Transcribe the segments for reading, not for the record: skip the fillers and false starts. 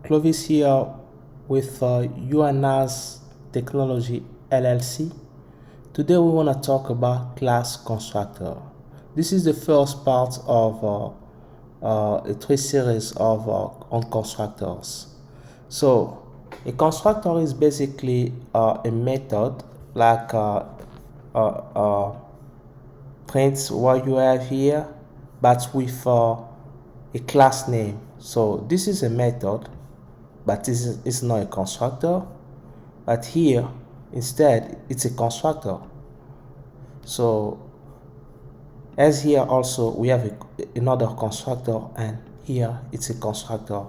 Clovis here with UNA's Technology LLC. Today we want to talk about class constructor. This is the first part of a three series of on constructors. So a constructor is basically a method like print what you have here, but with a class name. So this is a method, but this is not a constructor. But here, instead, it's a constructor. So as here also we have another constructor, and here it's a constructor.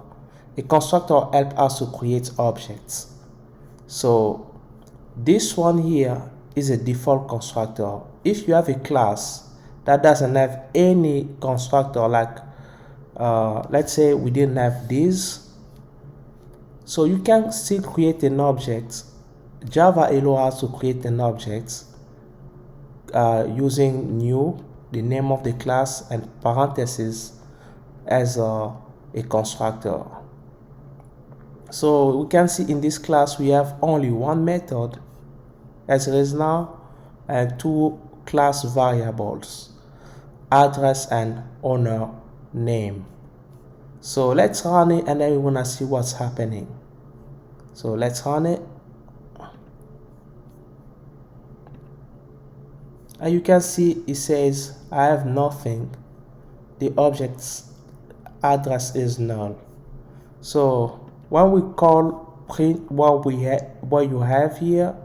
A constructor helps us to create objects. So this one here is a default constructor. If you have a class that doesn't have any constructor, like let's say we didn't have this, so you can still create an object. Java allows us to create an object using new, the name of the class, and parentheses as a constructor. So we can see in this class we have only one method as it is now, and two class variables, address and owner name. So let's run it, and then we want to see what's happening. So let's run it. And you can see it says I have nothing. The object's address is null. So when we call print what you have here,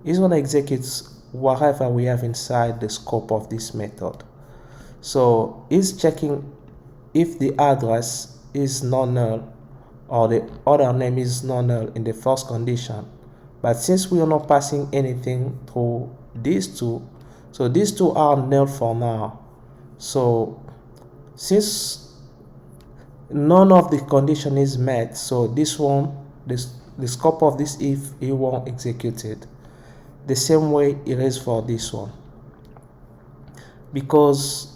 it's going to execute whatever we have inside the scope of this method. So it's checking if the address is not null or the other name is not null in the first condition. But since we are not passing anything through these two, so these two are null for now. So since none of the condition is met, so this one, the scope of this if it won't execute it. The same way it is for this one, because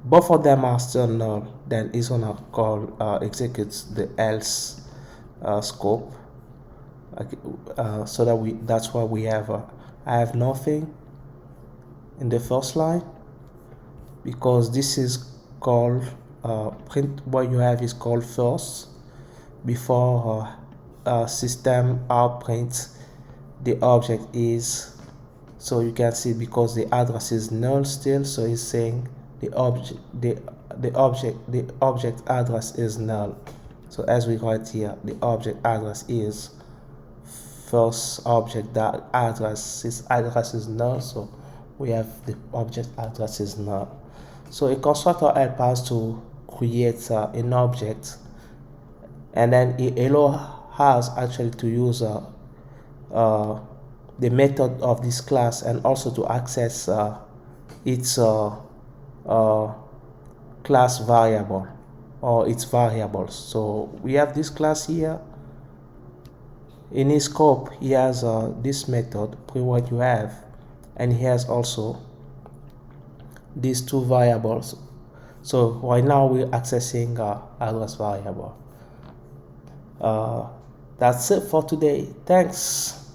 both of them are still null, then it's gonna call executes the else scope. So that's why we have I have nothing in the first line, because this is called print what you have is called first before system outprints the object is. So you can see because the address is null still, so it's saying the object address is null. So as we write here, the object address is first object that address is null, so we have the object address is null. So a constructor helps us to create an object, and then it allows us actually to use the method of this class, and also to access its class variable or its variables. So we have this class here. In his scope, he has this method, print what you have, and he has also these two variables. So right now we're accessing address variable. That's it for today. Thanks.